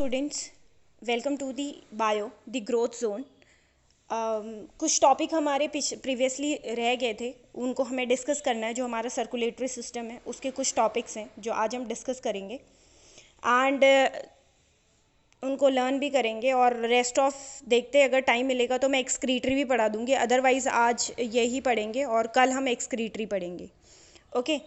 Students, welcome to the bio the growth zone. कुछ topic हमारे previously रह गए थे, उनको हमें डिस्कस करना है। जो हमारा सर्कुलेटरी सिस्टम है उसके कुछ टॉपिक्स हैं जो आज हम डिस्कस करेंगे एंड उनको लर्न भी करेंगे। और रेस्ट ऑफ देखते हैं, अगर टाइम मिलेगा तो मैं एक्सक्रीटरी भी पढ़ा दूंगी, अदरवाइज़ आज यही पढ़ेंगे और कल हम एक्सक्रीटरी पढ़ेंगे। ओके,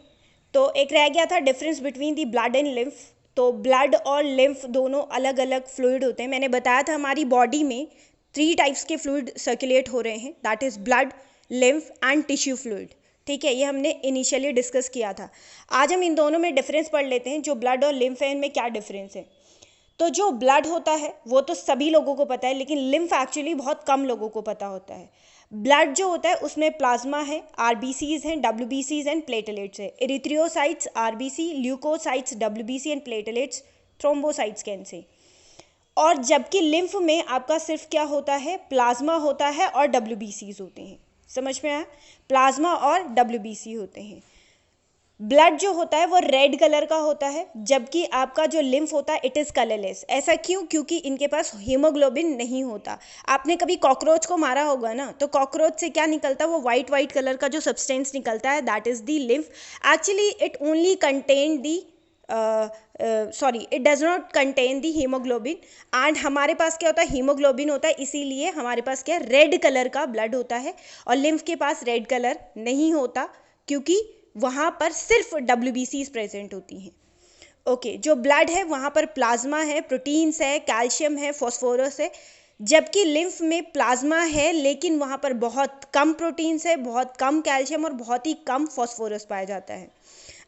तो एक रह गया था difference between the blood and lymph. तो ब्लड और लिम्फ दोनों अलग अलग फ्लूइड होते हैं। मैंने बताया था हमारी बॉडी में 3 टाइप्स के फ्लूइड सर्कुलेट हो रहे हैं, that is blood, lymph and tissue fluid. ठीक है, ये हमने इनिशियली डिस्कस किया था। आज हम इन दोनों में डिफरेंस पढ़ लेते हैं, जो ब्लड और लिम्फ है इनमें क्या डिफरेंस है। तो जो ब्लड होता है वो तो सभी लोगों को पता है, लेकिन लिम्फ एक्चुअली बहुत कम लोगों को पता होता है। ब्लड जो होता है उसमें प्लाज्मा है, आरबीसीज हैं, डब्ल्यूबीसीज एंड प्लेटलेट्स है। Erythrocytes RBC, leukocytes WBC and platelets thrombocytes कैन से। और जबकि लिम्फ में आपका सिर्फ क्या होता है, प्लाज्मा होता है और डब्ल्यूबीसीज होते हैं। समझ में आया, प्लाज्मा और डब्ल्यूबीसी होते हैं। ब्लड जो होता है वो रेड कलर का होता है, जबकि आपका जो लिम्फ होता है इट इज़ कलरलेस। ऐसा क्यों? क्योंकि इनके पास हीमोग्लोबिन नहीं होता। आपने कभी कॉकरोच को मारा होगा ना, तो कॉकरोच से क्या निकलता है, वो वाइट कलर का जो सब्सटेंस निकलता है, that is the lymph. Actually it only contain the it does not contain the haemoglobin. And हमारे पास क्या होता है, हीमोग्लोबिन होता है, इसीलिए हमारे पास क्या रेड कलर का ब्लड होता है। और लिम्फ के पास रेड कलर नहीं होता, क्योंकि वहाँ पर सिर्फ डब्ल्यूबीसीज प्रेजेंट होती हैं। ओके, जो ब्लड है वहाँ पर प्लाज्मा है, प्रोटीन्स है, कैल्शियम है, फॉस्फोरस है। जबकि लिम्फ में प्लाज्मा है, लेकिन वहाँ पर बहुत कम प्रोटीन्स है, बहुत कम कैल्शियम और बहुत ही कम फॉस्फोरस पाया जाता है।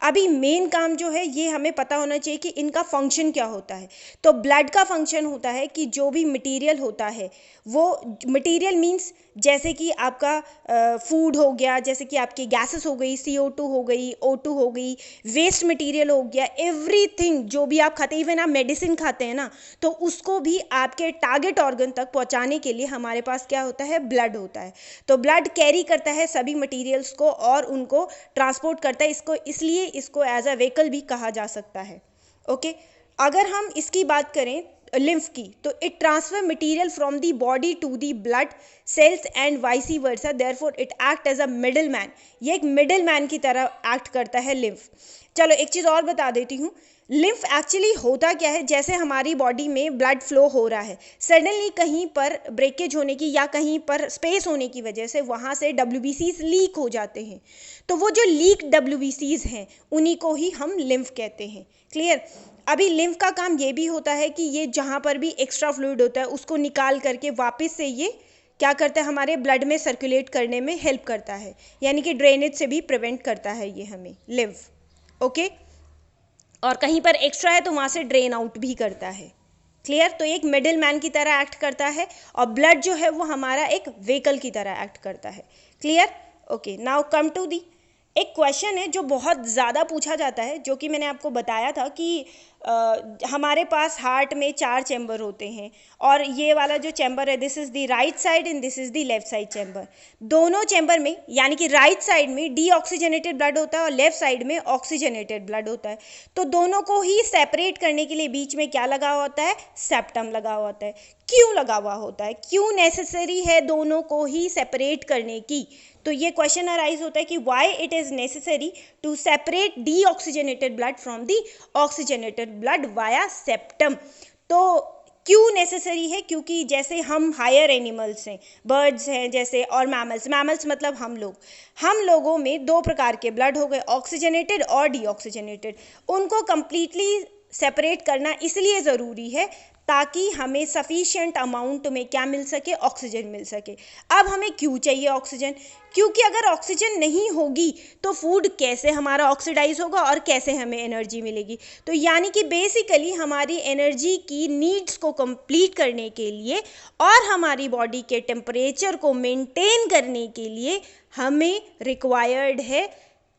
अभी मेन काम जो है ये हमें पता होना चाहिए कि इनका फंक्शन क्या होता है। तो ब्लड का फंक्शन होता है कि जो भी मटेरियल होता है, वो मटेरियल मींस जैसे कि आपका फूड हो गया, जैसे कि आपकी गैसेस हो गई, CO2 हो गई, O2 हो गई, वेस्ट मटेरियल हो गया, एवरीथिंग जो भी आप खाते हैं, इवन आप मेडिसिन खाते हैं ना, तो उसको भी आपके टारगेट ऑर्गन तक पहुंचाने के लिए हमारे पास क्या होता है, ब्लड होता है। तो ब्लड कैरी करता है सभी मटेरियल्स को और उनको ट्रांसपोर्ट करता है। इसलिए इसको एज अ व्हीकल भी कहा जा सकता है। ओके, अगर हम इसकी बात करें लिम्फ की, तो it transfer material from the body to the blood cells and vice versa, therefore it act as a middle man. ये एक मिडल मैन की तरह एक्ट करता है लिम्फ। चलो एक चीज़ और बता देती हूँ, लिम्फ एक्चुअली होता क्या है, जैसे हमारी बॉडी में ब्लड फ्लो हो रहा है, सडनली कहीं पर ब्रेकेज होने की या कहीं पर स्पेस होने की वजह से वहाँ से डब्ल्यूबीसीज लीक हो जाते हैं। तो वो जो लीक डब्ल्यूबीसीज हैं उन्हीं को ही हम लिम्फ कहते हैं। क्लियर? अभी लिम्फ का काम ये भी होता है कि ये जहाँ पर भी एक्स्ट्रा फ्लूइड होता है उसको निकाल करके वापस से ये क्या करता है, हमारे ब्लड में सर्कुलेट करने में हेल्प करता है, यानी कि ड्रेनेज से भी प्रिवेंट करता है ये हमें लिम्फ। ओके, और कहीं पर एक्स्ट्रा है तो वहाँ से ड्रेन आउट भी करता है। क्लियर? तो एक मिडिल मैन की तरह एक्ट करता है और ब्लड जो है वो हमारा एक व्हीकल की तरह एक्ट करता है। Clear? Okay, now come to the एक क्वेश्चन है जो बहुत ज़्यादा पूछा जाता है, जो कि मैंने आपको बताया था कि हमारे पास हार्ट में 4 चैम्बर होते हैं, और ये वाला जो चैम्बर है this is the right side and this is the left side chamber. दोनों चैम्बर में, यानी कि राइट साइड में डीऑक्सीजनेटेड ब्लड होता है और लेफ्ट साइड में ऑक्सीजनेटेड ब्लड होता है। तो दोनों को ही सेपरेट करने के लिए बीच में क्या लगा हुआ होता है, सेप्टम लगा हुआ होता है। क्यों लगा हुआ होता है, क्यों नेसेसरी है दोनों को ही सेपरेट करने की? तो ये क्वेश्चन अराइज होता है कि why it is necessary to separate deoxygenated blood from the oxygenated blood via septum. तो क्यों नेसेसरी है? क्योंकि जैसे हम हायर एनिमल्स हैं, बर्ड्स हैं जैसे, और मैमल्स मतलब हम लोगों में 2 प्रकार के ब्लड हो गए, ऑक्सीजनेटेड और डीऑक्सीजनेटेड। उनको कंप्लीटली सेपरेट करना इसलिए ज़रूरी है ताकि हमें सफिशिएंट अमाउंट में क्या मिल सके, ऑक्सीजन मिल सके। अब हमें क्यों चाहिए ऑक्सीजन? क्योंकि अगर ऑक्सीजन नहीं होगी तो फूड कैसे हमारा ऑक्सीडाइज होगा और कैसे हमें एनर्जी मिलेगी। तो यानी कि बेसिकली हमारी एनर्जी की नीड्स को कंप्लीट करने के लिए और हमारी बॉडी के टेम्परेचर को मेंटेन करने के लिए हमें रिक्वायर्ड है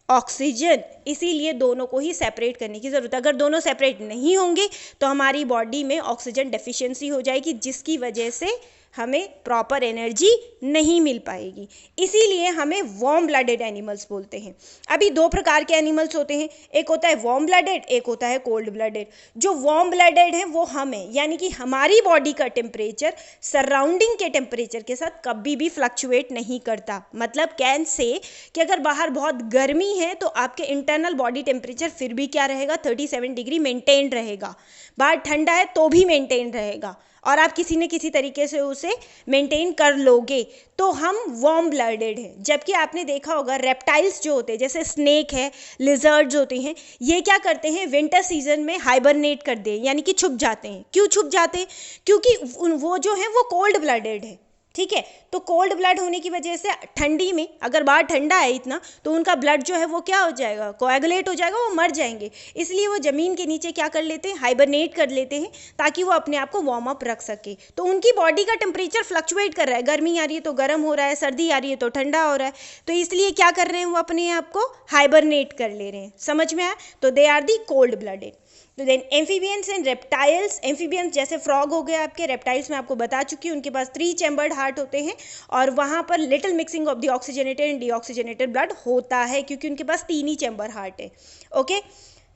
ऑक्सीजन। इसीलिए दोनों को ही सेपरेट करने की ज़रूरत है। अगर दोनों सेपरेट नहीं होंगे तो हमारी बॉडी में ऑक्सीजन डेफिशिएंसी हो जाएगी, जिसकी वजह से हमें प्रॉपर एनर्जी नहीं मिल पाएगी, इसीलिए हमें वार्म ब्लडेड एनिमल्स बोलते हैं। अभी दो प्रकार के एनिमल्स होते हैं, एक होता है वार्म ब्लडेड, एक होता है कोल्ड ब्लडेड। जो वार्म ब्लडेड है वो हमें, यानी कि हमारी बॉडी का टेम्परेचर सराउंडिंग के टेम्परेचर के साथ कभी भी फ्लक्चुएट नहीं करता। मतलब कैन से कि अगर बाहर बहुत गर्मी है तो आपके इंटरनल बॉडी टेम्परेचर फिर भी क्या रहेगा, 37 डिग्री मेंटेन रहेगा। बाहर ठंडा है तो भी मेंटेन रहेगा और आप किसी न किसी तरीके से उसे मेंटेन कर लोगे, तो हम वार्म ब्लडेड हैं। जबकि आपने देखा होगा रेप्टाइल्स जो होते हैं, जैसे स्नेक है, लिजर्ड्स होते हैं, ये क्या करते हैं, विंटर सीजन में हाइबरनेट कर दे, यानी कि छुप जाते हैं। क्यों छुप जाते हैं? क्योंकि वो जो है वो कोल्ड ब्लडेड है, ठीक है। तो कोल्ड ब्लड होने की वजह से ठंडी में, अगर बाहर ठंडा है इतना, तो उनका ब्लड जो है वो क्या हो जाएगा, कोएगुलेट हो जाएगा, वो मर जाएंगे। इसलिए वो ज़मीन के नीचे क्या कर लेते हैं, हाइबरनेट कर लेते हैं, ताकि वो अपने आप को वार्म अप रख सके। तो उनकी बॉडी का टेम्परेचर फ्लक्चुएट कर रहा है, गर्मी आ रही है तो गर्म हो रहा है, सर्दी आ रही है तो ठंडा हो रहा है, तो इसलिए क्या कर रहे हैं, वो अपने आप को हाइबरनेट कर ले रहे हैं। समझ में आया? तो they are the cold blooded. तो then amphibians and reptiles, amphibians जैसे फ्रॉग हो गए आपके, रेप्टाइल्स में आपको बता चुकी हूँ, उनके पास 3 चैम्बर्ड हार्ट होते हैं और वहाँ पर little mixing of the oxygenated and deoxygenated blood होता है, क्योंकि उनके पास 3 ही चैम्बर हार्ट है। ओके,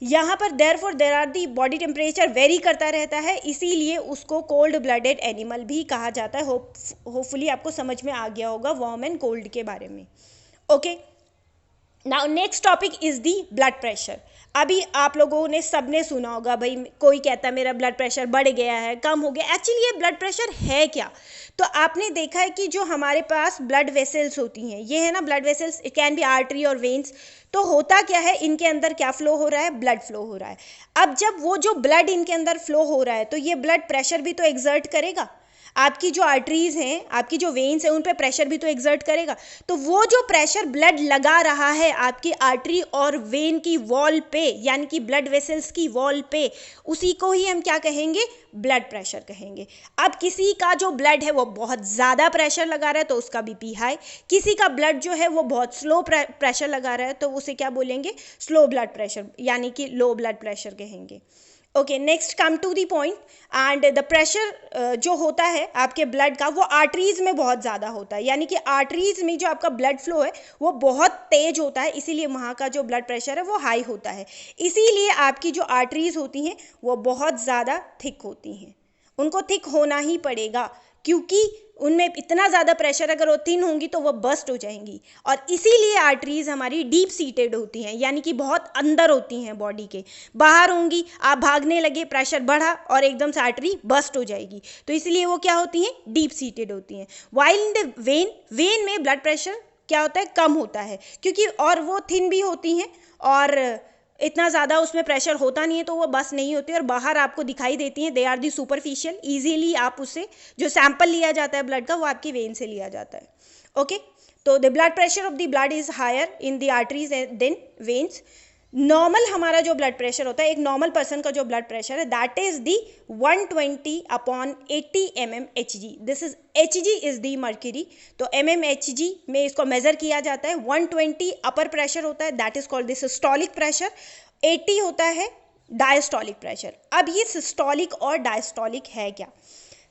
यहाँ पर there are the body temperature vary करता रहता है, इसीलिए उसको कोल्ड ब्लडेड एनिमल भी कहा जाता है। होपफुली आपको समझ में आ गया होगा वार्म एंड कोल्ड के बारे में। Okay, now next topic is the blood pressure. अभी आप लोगों ने सबने सुना होगा, भाई कोई कहता है मेरा ब्लड प्रेशर बढ़ गया है, कम हो गया। एक्चुअली ये ब्लड प्रेशर है क्या? तो आपने देखा है कि जो हमारे पास ब्लड वेसल्स होती हैं, ये है ना blood vessels, it can be artery और वेन्स। तो होता क्या है, इनके अंदर क्या फ्लो हो रहा है, ब्लड फ्लो हो रहा है। अब जब वो जो ब्लड इनके अंदर फ्लो हो रहा है, तो ये ब्लड प्रेशर भी तो एक्सर्ट करेगा। आपकी जो आर्टरीज हैं, आपकी जो वेन्स हैं, उन पे प्रेशर भी तो एक्सर्ट करेगा। तो वो जो प्रेशर ब्लड लगा रहा है आपकी आर्टरी और वेन की वॉल पे, यानी कि ब्लड वेसल्स की वॉल पे, उसी को ही हम क्या कहेंगे, ब्लड प्रेशर कहेंगे। अब किसी का जो ब्लड है वो बहुत ज़्यादा प्रेशर लगा रहा है तो उसका बीपी हाई, किसी का ब्लड जो है वो बहुत स्लो प्रेशर लगा रहा है तो उसे क्या बोलेंगे, स्लो ब्लड प्रेशर, यानी कि लो ब्लड प्रेशर कहेंगे। Okay, next come to the point. And the pressure जो होता है आपके ब्लड का, वो आर्टरीज में बहुत ज़्यादा होता है, यानी कि आर्टरीज में जो आपका ब्लड फ्लो है वो बहुत तेज होता है, इसीलिए वहाँ का जो ब्लड प्रेशर है वो हाई होता है। इसीलिए आपकी जो आर्टरीज होती हैं वो बहुत ज़्यादा थिक होती हैं, उनको थिक होना ही पड़ेगा, क्योंकि उनमें इतना ज़्यादा प्रेशर अगर वो थिन होंगी तो वो बस्ट हो जाएंगी। और इसीलिए आर्टरीज हमारी डीप सीटेड होती हैं, यानी कि बहुत अंदर होती हैं बॉडी के, बाहर होंगी, आप भागने लगे, प्रेशर बढ़ा और एकदम से आर्टरी बस्ट हो जाएगी, तो इसलिए वो क्या होती हैं, डीप सीटेड होती हैं। वाइल इन द वेन में ब्लड प्रेशर क्या होता है, कम होता है, क्योंकि और वो थिन भी होती हैं और इतना ज़्यादा उसमें प्रेशर होता नहीं है, तो वो बस नहीं होती और बाहर आपको दिखाई देती हैं। They are the superficial, easily आप उससे जो सैंपल लिया जाता है ब्लड का वो आपकी वेन से लिया जाता है। ओके, तो the blood pressure of the blood is higher in the arteries than veins. Normal हमारा जो ब्लड प्रेशर होता है, एक नॉर्मल पर्सन का जो ब्लड प्रेशर है, that is the 120/80 mmHg। This is Hg is the mercury, तो mmHg में इसको मेजर किया जाता है। 120 अपर प्रेशर होता है, that is called the systolic pressure. 80 होता है डायस्टोलिक प्रेशर। अब ये सिस्टोलिक और डायस्टोलिक है क्या?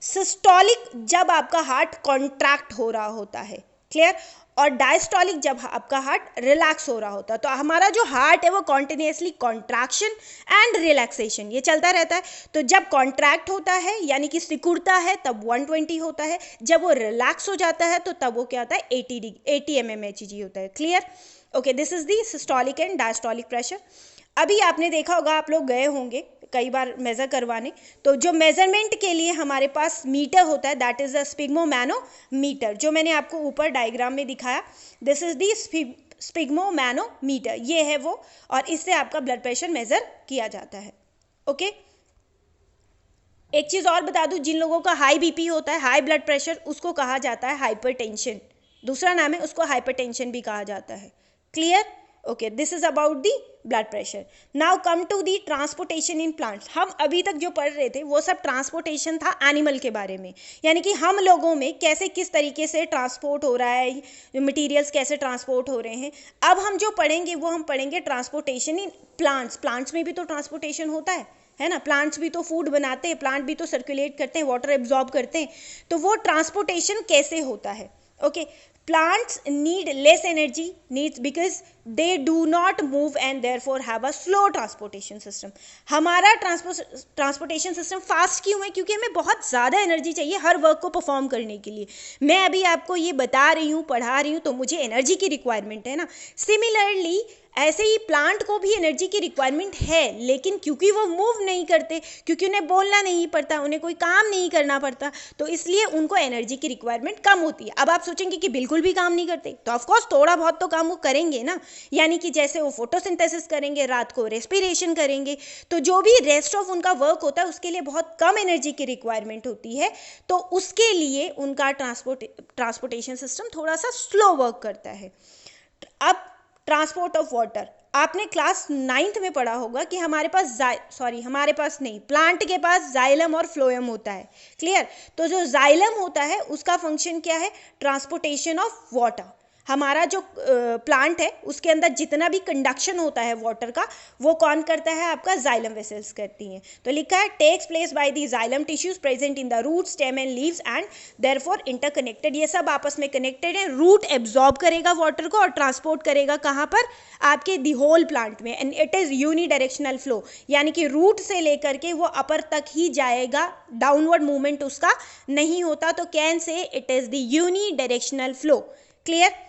सिस्टोलिक जब आपका हार्ट कॉन्ट्रैक्ट हो रहा होता है, क्लियर, और डायस्टोलिक जब आपका हार्ट रिलैक्स हो रहा होता है। तो हमारा जो हार्ट है वो कॉन्टिन्यूसली कॉन्ट्रैक्शन एंड रिलैक्सेशन ये चलता रहता है। तो जब कॉन्ट्रैक्ट होता है यानी कि सिकुड़ता है तब 120 होता है, जब वो रिलैक्स हो जाता है तो तब वो क्या होता है, 80 mmHg होता है। Clear? Okay, this is the systolic and diastolic pressure. अभी आपने देखा होगा, आप लोग गए होंगे कई बार मेज़र करवाने, तो जो मेज़रमेंट के लिए हमारे पास मीटर होता है, दैट इज़ द स्पिग्मोमैनोमीटर, जो मैंने आपको ऊपर डायग्राम में दिखाया। दिस इज़ दी स्पिग्मोमैनोमीटर, ये है वो, और इससे आपका ब्लड प्रेशर मेज़र किया जाता है। ओके, एक चीज़ और बता दूं, जिन लोगों का हाई बीपी होता है, हाई ब्लड प्रेशर, उसको कहा जाता है हाइपरटेंशन, दूसरा नाम है उसको हाइपरटेंशन भी कहा जाता है। Clear? Okay, this is about the blood pressure. Now come to the transportation in plants. हम अभी तक जो पढ़ रहे थे वो सब ट्रांसपोर्टेशन था एनिमल के बारे में, यानी कि हम लोगों में कैसे किस तरीके से ट्रांसपोर्ट हो रहा है, मटेरियल्स कैसे ट्रांसपोर्ट हो रहे हैं। अब हम जो पढ़ेंगे वो हम पढ़ेंगे ट्रांसपोर्टेशन इन प्लांट्स। प्लांट्स में भी तो ट्रांसपोर्टेशन होता है है ना, प्लांट्स भी तो फूड बनाते हैं, प्लांट भी तो सर्कुलेट करते हैं, वाटर एब्जॉर्ब करते हैं, तो वो ट्रांसपोर्टेशन कैसे होता है? Okay, plants need less energy needs because they do not move and therefore have a slow transportation system. हमारा ट्रांसपोर्टेशन सिस्टम फास्ट क्यों है? क्योंकि हमें बहुत ज़्यादा एनर्जी चाहिए हर वर्क को परफॉर्म करने के लिए। मैं अभी आपको ये बता रही हूँ, पढ़ा रही हूँ, तो मुझे एनर्जी की रिक्वायरमेंट है ना। सिमिलरली ऐसे ही प्लांट को भी एनर्जी की रिक्वायरमेंट है, लेकिन क्योंकि वो मूव नहीं करते, क्योंकि उन्हें बोलना नहीं पड़ता, उन्हें कोई काम नहीं करना पड़ता, तो इसलिए उनको एनर्जी की रिक्वायरमेंट कम होती है। अब आप सोचेंगे कि बिल्कुल भी काम नहीं करते, तो ऑफकोर्स थोड़ा बहुत तो काम वो करेंगे ना, यानी कि जैसे वो फोटोसिंथेसिस करेंगे, रात को रेस्पिरेशन करेंगे, तो जो भी रेस्ट ऑफ उनका वर्क होता है उसके लिए बहुत कम एनर्जी की रिक्वायरमेंट होती है, तो उसके लिए उनका ट्रांसपोर्टेशन सिस्टम थोड़ा सा स्लो वर्क करता है। अब ट्रांसपोर्ट ऑफ वाटर, आपने क्लास 9th में पढ़ा होगा कि हमारे पास नहीं, प्लांट के पास जाइलम और फ्लोएम होता है, क्लियर। तो जो जाइलम होता है उसका फंक्शन क्या है? Transportation of water. हमारा जो प्लांट है उसके अंदर जितना भी कंडक्शन होता है वाटर का, वो कौन करता है? आपका जाइलम वेसल्स करती हैं। तो लिखा है takes place by the xylem tissues present in the root, stem and leaves and therefore interconnected. ये सब आपस में कनेक्टेड है। रूट एब्जॉर्ब करेगा वाटर को और ट्रांसपोर्ट करेगा कहाँ पर? आपके दी होल प्लांट में, and it is unidirectional flow, यानी कि रूट से लेकर के वो अपर तक ही जाएगा, डाउनवर्ड मूवमेंट उसका नहीं होता। तो can say it is the unidirectional flow, clear.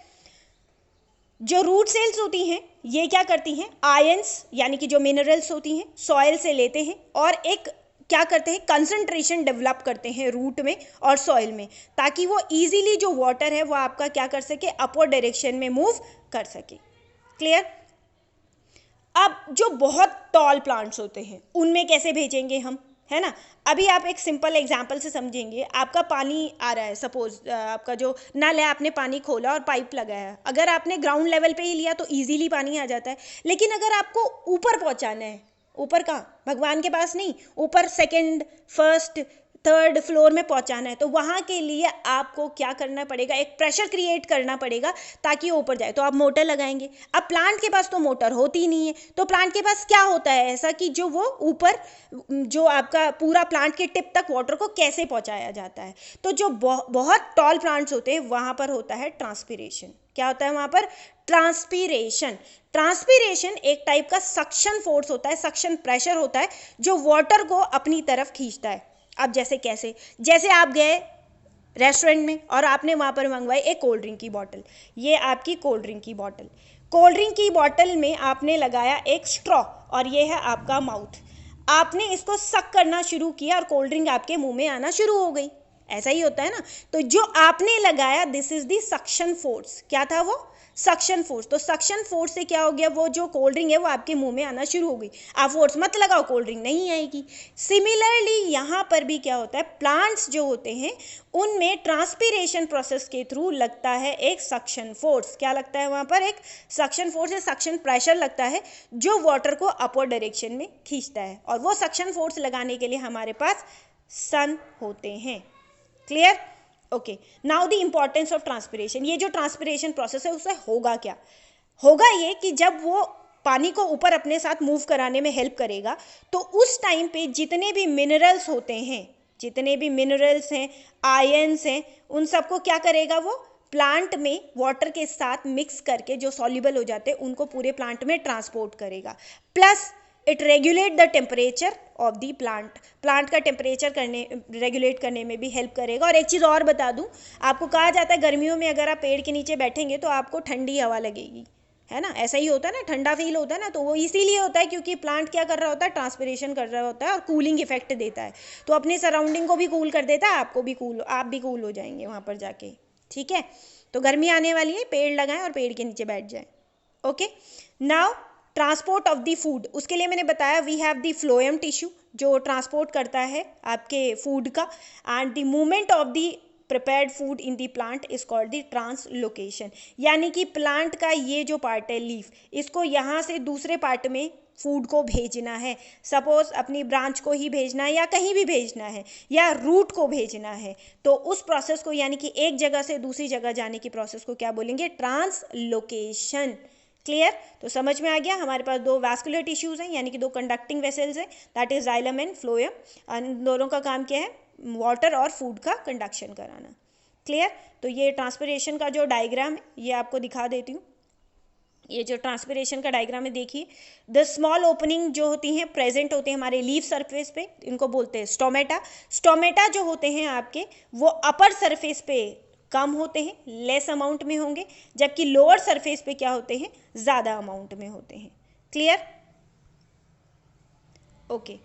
जो रूट सेल्स होती हैं ये क्या करती हैं? आयंस यानी कि जो मिनरल्स होती हैं सॉइल से लेते हैं और एक क्या करते हैं? कंसंट्रेशन डेवलप करते हैं रूट में और सॉइल में, ताकि वो इजीली जो वाटर है वो आपका क्या कर सके? अपवर्ड डायरेक्शन में मूव कर सके, क्लियर। अब जो बहुत टॉल प्लांट्स होते हैं उनमें कैसे भेजेंगे हम, है ना। अभी आप एक सिंपल एग्जांपल से समझेंगे। आपका पानी आ रहा है, सपोज आपका जो नल है, आपने पानी खोला और पाइप लगाया। अगर आपने ग्राउंड लेवल पे ही लिया तो इजीली पानी आ जाता है, लेकिन अगर आपको ऊपर पहुंचाना है, ऊपर कहाँ? भगवान के पास नहीं, ऊपर सेकंड, फर्स्ट, थर्ड फ्लोर में पहुंचाना है, तो वहाँ के लिए आपको क्या करना पड़ेगा? एक प्रेशर क्रिएट करना पड़ेगा ताकि वो ऊपर जाए। तो आप मोटर लगाएंगे। अब प्लांट के पास तो मोटर होती नहीं है, तो प्लांट के पास क्या होता है ऐसा कि जो वो ऊपर, जो आपका पूरा प्लांट के टिप तक वाटर को कैसे पहुंचाया जाता है? तो जो बहुत टॉल प्लांट्स होते हैं वहाँ पर होता है ट्रांसपीरेशन। क्या होता है वहाँ पर? ट्रांसपीरेशन। ट्रांसपीरेशन एक टाइप का सक्शन फोर्स होता है, सक्शन प्रेशर होता है जो वाटर को अपनी तरफ खींचता है। अब कैसे? जैसे आप गए रेस्टोरेंट में और आपने वहाँ पर मंगवाई एक कोल्ड ड्रिंक की बॉटल। ये आपकी कोल्ड ड्रिंक की बॉटल। कोल्ड ड्रिंक की बॉटल में आपने लगाया एक स्ट्रॉ और ये है आपका माउथ। आपने इसको सक करना शुरू किया और कोल्ड ड्रिंक आपके मुंह में आना शुरू हो गई। ऐसा ही होता है ना। तो जो आपने लगाया, this is the suction force. क्या था वो? Suction force. तो सक्शन फोर्स से क्या हो गया? वो जो कोल्ड ड्रिंक है वो आपके मुंह में आना शुरू हो गई। आप फोर्स मत लगाओ, कोल्ड ड्रिंक नहीं आएगी। सिमिलरली यहाँ पर भी क्या होता है? प्लांट्स जो होते हैं उनमें ट्रांसपीरेशन प्रोसेस के थ्रू लगता है एक सक्शन फोर्स। क्या लगता है वहाँ पर? एक सक्शन फोर्स या सक्शन प्रेशर लगता है जो वाटर को अपवर्ड डायरेक्शन में खींचता है। और वो सक्शन फोर्स लगाने के लिए हमारे पास सन होते हैं, clear. Okay, now the importance of transpiration. ये जो ट्रांसपीरेशन प्रोसेस है उससे होगा क्या? होगा ये कि जब वो पानी को ऊपर अपने साथ मूव कराने में हेल्प करेगा, तो उस टाइम पे जितने भी मिनरल्स होते हैं, जितने भी मिनरल्स हैं, आयंस हैं, उन सबको क्या करेगा? वो प्लांट में वाटर के साथ मिक्स करके जो सॉल्युबल हो जाते हैं उनको पूरे प्लांट में ट्रांसपोर्ट करेगा। Plus it regulate the temperature of the plant. Plant का टेम्परेचर रेगुलेट करने में भी हेल्प करेगा। और एक चीज़ और बता दूं, आपको कहा जाता है गर्मियों में अगर आप पेड़ के नीचे बैठेंगे तो आपको ठंडी हवा लगेगी, है ना। ऐसा ही होता है ना, ठंडा फील होता है ना। तो वो इसीलिए होता है क्योंकि प्लांट क्या कर रहा होता है? ट्रांसपीरेशन कर रहा होता है और कूलिंग इफेक्ट देता है। तो अपने सराउंडिंग को भी कूल कर देता है, आपको भी कूल, आप भी कूल हो जाएंगे वहाँ पर जाके, ठीक है। तो गर्मी आने वाली है, पेड़ लगाएं और पेड़ के नीचे बैठ जाएं। Okay, now transport of the food. उसके लिए मैंने बताया we have the phloem tissue जो ट्रांसपोर्ट करता है आपके फूड का, and the movement of the prepared food in the plant is called the translocation. यानी कि प्लांट का ये जो पार्ट है लीफ, इसको यहाँ से दूसरे पार्ट में फूड को भेजना है। सपोज अपनी ब्रांच को ही भेजना है या कहीं भी भेजना है या रूट को भेजना है, तो उस प्रोसेस को, यानी कि एक जगह से दूसरी जगह जाने की प्रोसेस को क्या बोलेंगे? Translocation, clear? तो समझ में आ गया, हमारे पास दो वैस्कुलर टिश्यूज़ हैं, यानी कि दो कंडक्टिंग वेसल्स हैं, that is xylem and phloem. इन दोनों का काम क्या है? वाटर और फूड का कंडक्शन कराना। क्लियर? तो ये ट्रांसपिरेशन का जो डायग्राम है ये आपको दिखा देती हूँ। ये जो ट्रांसपिरेशन का डायग्राम है देखिए, द स्मॉल ओपनिंग जो होती हैं प्रेजेंट होते हैं हमारे लीफ सरफेस पे, इनको बोलते हैं स्टोमेटा। स्टोमेटा जो होते हैं आपके वो अपर सरफेस पे कम होते हैं, लेस अमाउंट में होंगे, जबकि लोअर सरफेस पे क्या होते हैं? ज़्यादा अमाउंट में होते हैं। क्लियर? ओके।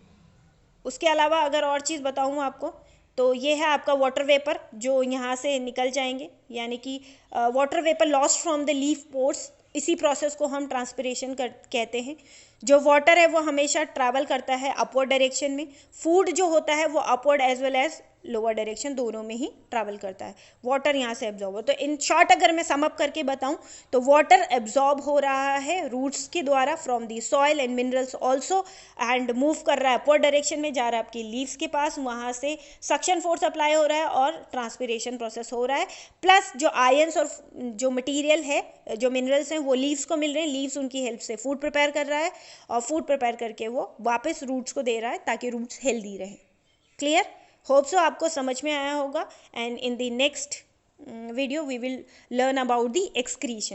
उसके अलावा अगर और चीज़ बताऊँ आपको, तो ये है आपका वाटर वेपर जो यहाँ से निकल जाएंगे, यानी कि water vapour lost from the leaf pores, इसी प्रोसेस को हम ट्रांसपिरेशन कहते हैं। जो वाटर है वो हमेशा ट्रैवल करता है अपवर्ड डायरेक्शन में, फूड जो होता है वो upward as well as lower direction दोनों में ही ट्रैवल करता है। वाटर यहाँ से एब्जॉर्ब हो, तो इन शॉर्ट अगर मैं सम अप करके बताऊँ तो वाटर एब्जॉर्ब हो रहा है रूट्स के द्वारा from the soil and minerals also, and move कर रहा है अपवर्ड डायरेक्शन में, जा रहा है आपकी लीव्स के पास, वहाँ से सक्शन फोर्स अप्लाई हो रहा है और ट्रांसपिरेशन प्रोसेस हो रहा है। प्लस जो आयंस और जो मटीरियल है, जो मिनरल्स हैं वो लीव्स को मिल रहे हैं, लीव्स उनकी हेल्प से फूड प्रिपेयर कर रहा है और फूड प्रिपेयर करके वो वापस रूट्स को दे रहा है ताकि रूट्स हेल्दी रहें। क्लियर? होप सो आपको समझ में आया होगा, and in the next video we will learn about the excretion.